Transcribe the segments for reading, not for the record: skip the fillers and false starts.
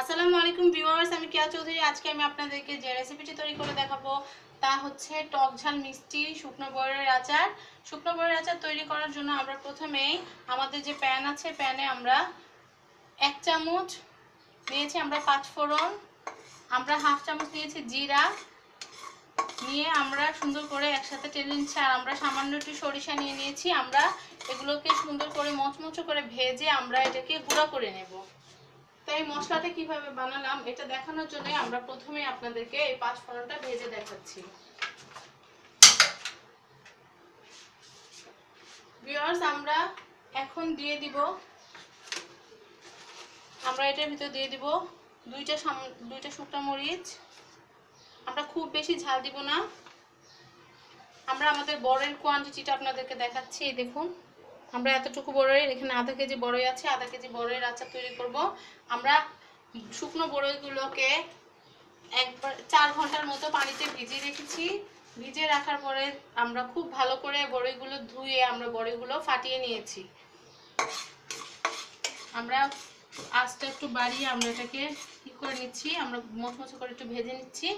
আসসালামু আলাইকুম ভিউয়ার্স, আমি কেয়া চৌধুরী। আজকে আমি আপনাদেরকে যে রেসিপিটি তৈরি করে দেখাবো তা হচ্ছে টক ঝাল মিষ্টি শুকনো বড়ইয়ের আচার। শুকনো বড়ইয়ের আচার তৈরি করার জন্য আমরা প্রথমেই আমাদের যে প্যান আছে, প্যানে আমরা 1 চামচ নিয়েছি আমরা 5 ফোড়ন, আমরা হাফ চামচ নিয়েছি জিরা, নিয়ে আমরা সুন্দর করে একসাথে টেনে নিচ্ছি। আর আমরা সামান্য একটু সরিষা নিয়ে নিয়েছি। আমরা এগুলোকে সুন্দর করে মচমচো করে ভেজে আমরা এটাকে গুঁড়া করে নেব। তাই মশলাটা কিভাবে বানালাম এটা দেখানোর জন্য আমরা প্রথমে আপনাদেরকে এই 5 ফোড়নটা ভেজে দেখাচ্ছি। ভিউয়ার্স, আমরা এখন দিয়ে দিব, আমরা এটার ভিতর দিয়ে দিব দুইটা শুকনো মরিচ। আমরা খুব বেশি ঝাল দিব না। আমরা আমাদের বড়ের কোয়ান্টিটিটা আপনাদেরকে দেখাচ্ছি। এই দেখুন, আমরা এতটুকু বড়ের, এখানে আধা কেজি বড়ই আছে, আধা কেজি বড়ের আচার তৈরি করব। আমরা শুকনো বড়ইগুলোকে একবার 4 ঘন্টার মতো পানিতে ভিজিয়ে রেখেছি। ভিজিয়ে রাখার পরে আমরা খুব ভালো করে বড়ইগুলো ধুয়ে আমরা বড়ইগুলো ফাটিয়ে নিয়েছি। আমরা আঁচটা একটু বাড়িয়ে আমরা এটাকে কি করে নিচ্ছি, আমরা মচমচে করে একটু ভেজে নিচ্ছি।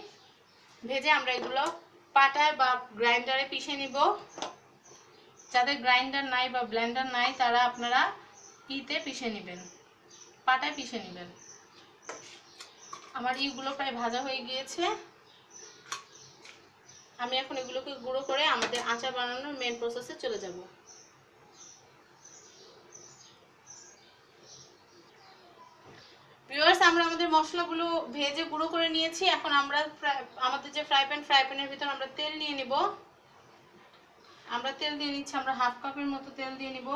ভেজে আমরা এগুলো পাটায় বা গ্রাইন্ডারে পিষে নিব। যাদের গ্রাইন্ডার নাই বা ব্লেন্ডার নাই তারা আপনারা ইতে পিষে নেবেন, পাটায় পিষে নেবেন। আমার ইগুলো প্রায় ভাজা হয়ে গিয়েছে। আমি এখন এগুলোকে গুঁড়ো করে আমাদের আচার বানানোর মেন প্রসেসে চলে যাব। ভিউয়ার্স, আমরা আমাদের মশলাগুলো ভেজে গুঁড়ো করে নিয়েছি। এখন আমরা আমাদের যে ফ্রাই প্যানের ভিতর আমরা তেল নিয়ে নিব। আমরা তেল দিয়ে নিচ্ছি, আমরা হাফ কাপের মতো তেল দিয়ে নিব।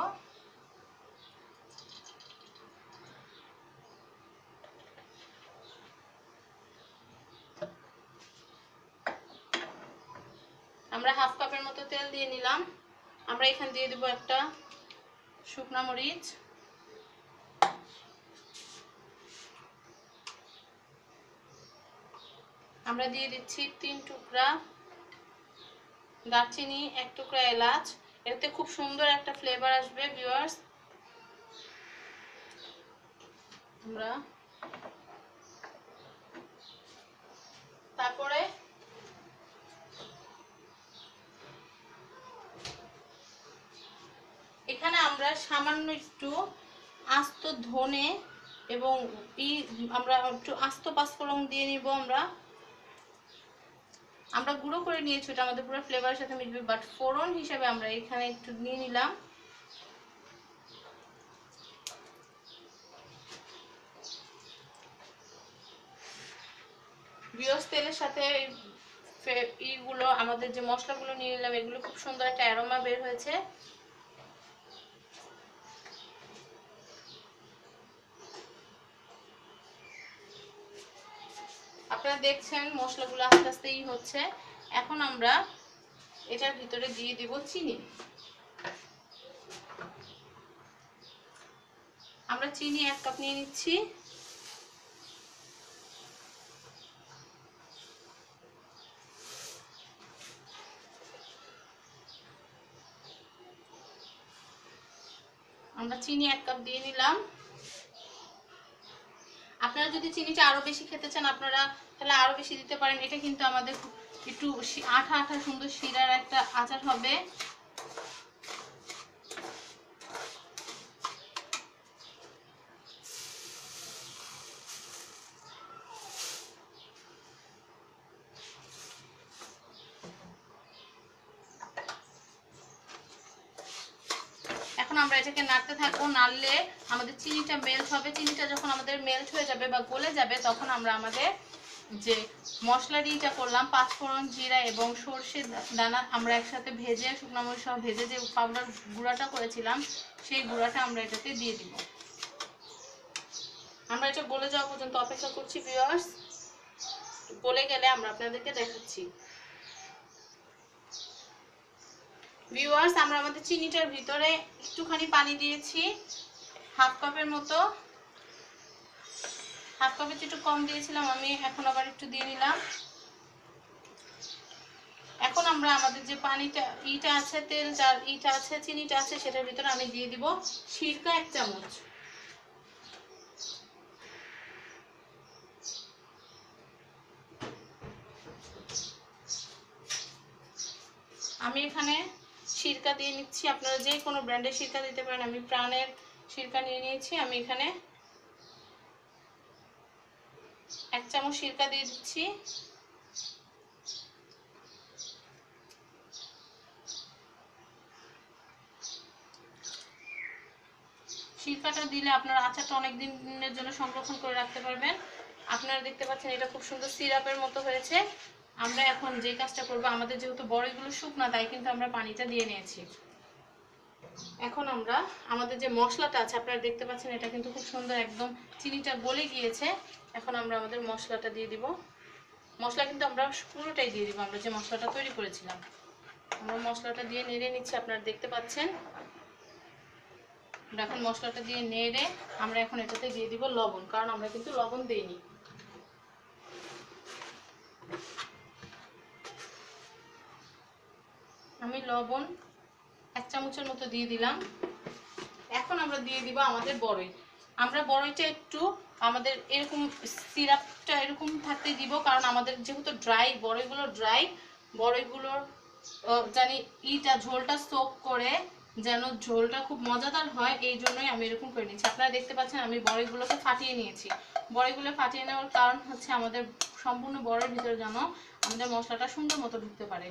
আমরা হাফ কাপের মতো তেল দিয়ে নিলাম। আমরা এখানে দিয়ে দেব একটা শুকনা মরিচ, আমরা দিয়ে দিচ্ছি 3 টুকরা দারচিনি, 1 টুকরা এলাচ। এতে খুব সুন্দর একটা ফ্লেভার আসবে ভিউয়ার্স। আমরা তারপরে এখানে আমরা সামান্য একটু আস্ত ধনে এবং আমরা একটু আস্ত পাঁচফোড়ন দিয়ে নিব। আমরা গুঁড়ো করে নিয়েছি, এটা আমাদের পুরো ফ্লেভারের সাথে মিশবে, বাট ফোড়ন হিসেবে আমরা এখানে একটু নিয়ে নিলাম। বিয়স তেলের সাথে এইগুলো আমাদের যে মশলাগুলো নিয়ে নিলাম, এগুলো খুব সুন্দর একটা অ্যারোমা বের হয়েছে। আপনারা দেখছেন মশলাগুলো আস্তে আস্তে হচ্ছে। এখন আমরা এটার ভিতরে দিয়ে দিব চিনি। আমরা চিনি 1 কাপ নিয়ে নিচ্ছি। আমরা চিনি 1 কাপ দিয়ে নিলাম। আপনারা যদি চিনিটা আরো বেশি খেতে চান আপনারা তাহলে আরো বেশি দিতে পারেন। এটা কিন্তু আমাদের একটু আঠা আঠা সুন্দর শিরার একটা আচার হবে। এখন আমরা এটাকে নাড়তে থাকবো। নাড়লে আমাদের চিনিটা মেল্ট হবে। চিনিটা যখন আমাদের মেল্ট হয়ে যাবে বা গলে যাবে তখন আমরা আমাদের যে মশলাটা করলাম, 5 ফোড়ন, জিরা এবং সরষে দানা আমরা একসাথে ভেজে, শুকনো মরিচ সহ ভেজে যে পাউডার গুঁড়াটা করেছিলাম সেই গুঁড়াটা আমরা এটাতে দিয়ে দিব। আমরা এটা গলে যাওয়া পর্যন্ত অপেক্ষা করছি ভিউয়ার্স। গলে গেলে আমরা আপনাদেরকে দেখাচ্ছি। ভিউয়ার্স, আমরা আমাদের চিনিটার ভিতরে একটুখানি পানি দিয়েছি, হাফ কাপের মতো। হাফ কাপের একটু কম দিয়েছিলাম আমি, এখন আবার একটু দিয়ে নিলাম। এখন আমরা আমাদের যে পানিটা আছে, তেলটা আছে, চিনিটা আছে, সেটার ভিতরে আমি দিয়ে দিব সিরকা 1 চামচ। আমি এখানে সিরকা দিয়ে নিচ্ছি, আপনারা যে কোনো ব্র্যান্ডের সিরকা দিতে পারেন। আমি প্রাণের সিরকা নিয়ে নিয়েছি। আমি এখানে 1 চামচ সিরকা দিয়ে দিচ্ছি। সিরকাটা দিলে আপনার আচারটা অনেক দিনের জন্য সংরক্ষণ করে রাখতে পারবেন। আপনারা দেখতে পাচ্ছেন এটা খুব সুন্দর সিরাপের মতো হয়েছে। আমরা এখন যে কাজটা করব, আমাদের যেহেতু বড়ইগুলো শুকনা, তাই কিন্তু আমরা পানিটা দিয়ে নিয়েছি। এখন আমরা আমাদের যে মশলাটা আছে, আপনারা দেখতে পাচ্ছেন এটা কিন্তু খুব সুন্দর একদম চিনিটা গলে গিয়েছে। এখন আমরা আমাদের মশলাটা দিয়ে দিব। মশলা কিন্তু আমরা পুরোটাই দিয়ে দিব, আমরা যে মশলাটা তৈরি করেছিলাম। আমরা মশলাটা দিয়ে নেড়ে নিচ্ছি, আপনারা দেখতে পাচ্ছেন। এখন মশলাটা দিয়ে নেড়ে আমরা এখন এটাতে দিয়ে দিব লবণ, কারণ আমরা কিন্তু লবণ দেইনি। আমি লবণ 1 চামচের মতো দিয়ে দিলাম। এখন আমরা দিয়ে দিব আমাদের বড়ই। আমরা বড়ইটা একটু আমাদের এরকম সিরাপটা এরকম থাকতে দিব, কারণ আমাদের যেহেতু ড্রাই বড়ইগুলো ড্রাই, বড়ইগুলোর জানি ইটা ঝোলটা সোক করে যেন ঝোলটা খুব মজাদার হয়, এই জন্যই আমি এরকম করে নিচ্ছি। আপনারা দেখতে পাচ্ছেন আমি বড়ইগুলোকে ফাটিয়ে নিয়েছি। বড়ইগুলো ফাটিয়ে নেওয়ার কারণ হচ্ছে আমাদের সম্পূর্ণ বড়ির ভিতরে যেন আমাদের মশলাটা সুন্দর মতো ঢুকতে পারে,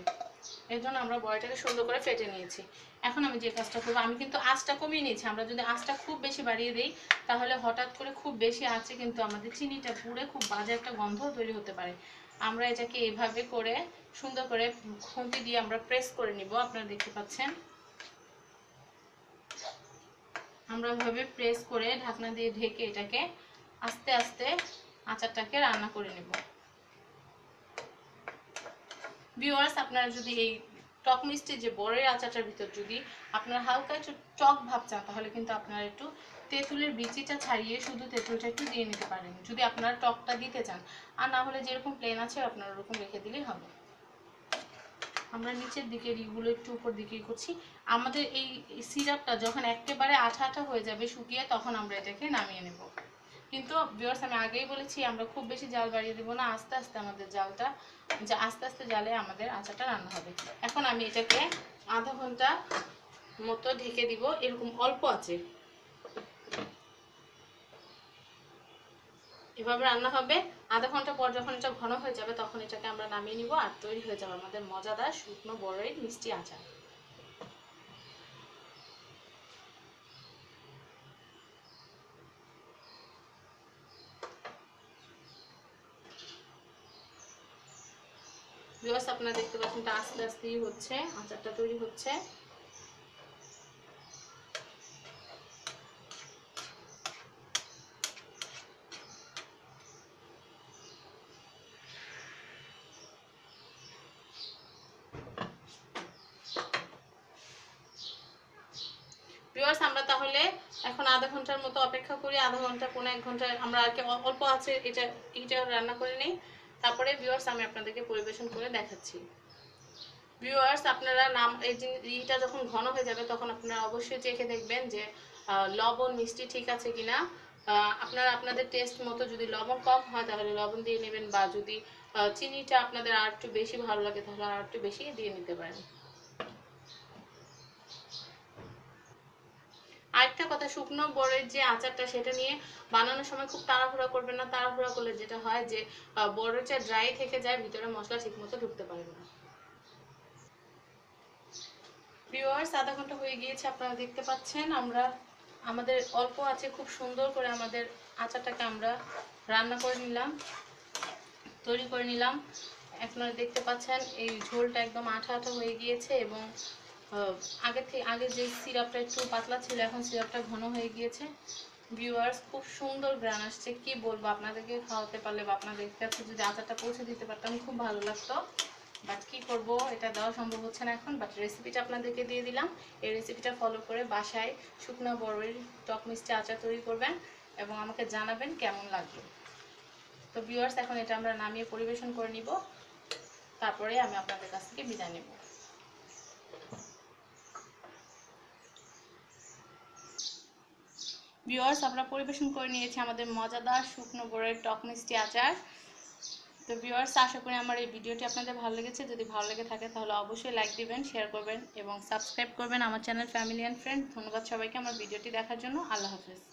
এর জন্য আমরা বড়িটাকে সুন্দর করে ফেটে নিয়েছি। এখন আমি যে কাজটা করবো, আমি কিন্তু আঁচটা কমিয়ে নিয়েছি। আমরা যদি আঁচটা খুব বেশি বাড়িয়ে দিই, তাহলে হঠাৎ করে খুব বেশি আঁচে কিন্তু আমাদের চিনিটা পুড়ে খুব বাজে একটা গন্ধ তৈরি হতে পারে। আমরা এটাকে এইভাবে করে সুন্দর করে খুন্তি দিয়ে আমরা প্রেস করে নিব। আপনারা দেখতে পাচ্ছেন আমরা এভাবে প্রেস করে ঢাকনা দিয়ে ঢেকে এটাকে আস্তে আস্তে আচারটাকে রান্না করে নেব। ভিউয়ার্স, আপনারা যদি এই টক মিষ্টি যে বড়ের আচারটার ভিতর যদি আপনারা হালকা একটু টক ভাব চান, তাহলে কিন্তু আপনারা একটু তেঁতুলের বিচিটা ছাড়িয়ে শুধু তেঁতুলটা একটু দিয়ে নিতে পারেন, যদি আপনারা টকটা দিতে চান। আর না হলে যেরকম প্লেন আছে আপনারা ওরকম রেখে দিলেই হবে। আমরা নিচের দিকে এগুলো একটু উপর দিকে করছি। আমাদের এই সিরাপটা যখন একেবারে আঠা আঠা হয়ে যাবে শুকিয়ে, তখন আমরা এটাকে নামিয়ে নেব। কিন্তু ভিউয়ার্স, আমি আগেই বলেছি আমরা খুব বেশি জাল বাড়িয়ে দেবো না, আস্তে আস্তে আমাদের জালটা আস্তে আস্তে জালে আমাদের আচারটা রান্না হবে। এখন আমি এটাকে আধা ঘন্টা মতো ঢেকে দিব, এরকম অল্প আছে, এভাবে রান্না হবে। আধা ঘন্টা পর যখন এটা ঘন হয়ে যাবে, তখন এটাকে আমরা নামিয়ে নিব, আর তৈরি হয়ে যাবে আমাদের মজাদার শুকনো বড়ই মিষ্টি আচার। ভিউয়ার্স, আপনারা দেখতে পাচ্ছেন এটা আস্তে আস্তেই হচ্ছে, আচারটা তৈরি হচ্ছে। ভিউয়ার্স, আমরা তাহলে এখন আধা ঘন্টার মতো অপেক্ষা করি। আধা ঘন্টা পৌনে 1 ঘন্টা আমরা আর কি অল্প আছে এটা রান্না করে নিই। তারপরে ভিউয়ার্স আমি আপনাদেরকে পরিবেশন করে দেখাচ্ছি। ভিউয়ার্স, আপনারা এইটা যখন ঘন হয়ে যাবে, তখন আপনারা অবশ্যই চেখে দেখবেন যে লবণ মিষ্টি ঠিক আছে কিনা। আপনারা আপনাদের টেস্ট মতো যদি লবণ কম হয় তাহলে লবণ দিয়ে নেবেন, বা যদি চিনিটা আপনাদের আর একটু বেশি ভালো লাগে তাহলে আর একটু বেশি দিয়ে নিতে পারেন। আরেকটা কথা, শুকনো বড়ের যে আচারটা সেটা নিয়ে বানানোর সময় খুব তাড়াহুড়া করবেন না। তাড়াহুড়া করলে যেটা হয় যে বড়টা ড্রাই থেকে যায়, ভিতরে মশলা ঠিক মতো ঢুকতে পারে না। ভিউয়ার্স, আধা ঘন্টা হয়ে গিয়েছে, আপনারা দেখতে পাচ্ছেন আমরা আমাদের অল্প আছে খুব সুন্দর করে আমাদের আচারটাকে আমরা রান্না করে নিলাম, তৈরি করে নিলাম। আপনারা দেখতে পাচ্ছেন এই ঝোলটা একদম আঠা আঠা হয়ে গিয়েছে, এবং আগে যে সিরাপটা একটু পাতলা ছিল, এখন সিরাপটা ঘন হয়ে গিয়েছে। ভিউয়ার্স, খুব সুন্দর গ্রান আসছে, কি বলবো, আপনাদেরকে খাওয়াতে পারলে বা আপনাদের কাছে যদি আচারটা পৌঁছে দিতে পারতাম খুব ভালো লাগতো। বাট কি করব, এটা দেওয়া সম্ভব হচ্ছে না এখন। বাট রেসিপিটা আপনাদেরকে দিয়ে দিলাম। এই রেসিপিটা ফলো করে বাসায় শুকনো বড়ির টক মিষ্টি আচার তৈরি করবেন এবং আমাকে জানাবেন কেমন লাগলো। তো ভিউয়ার্স, এখন এটা আমরা নামিয়ে পরিবেশন করে নিব, তারপরে আমি আপনাদের কাছ থেকে বিদায় নেব। ভিউয়ার্স, আমরা পরিবেশন করে নিয়েছি আমাদের মজাদার শুকনো বড়ির টক মিষ্টি আচার। তো ভিউয়ার্স, আশা করি আমার এই ভিডিওটি আপনাদের ভালো লেগেছে। যদি ভালো লেগে থাকে তাহলে অবশ্যই লাইক দিবেন, শেয়ার করবেন এবং সাবস্ক্রাইব করবেন আমার চ্যানেল ফ্যামিলি অ্যান্ড ফ্রেন্ড। ধন্যবাদ সবাইকে আমার ভিডিওটি দেখার জন্য। আল্লাহ হাফেজ।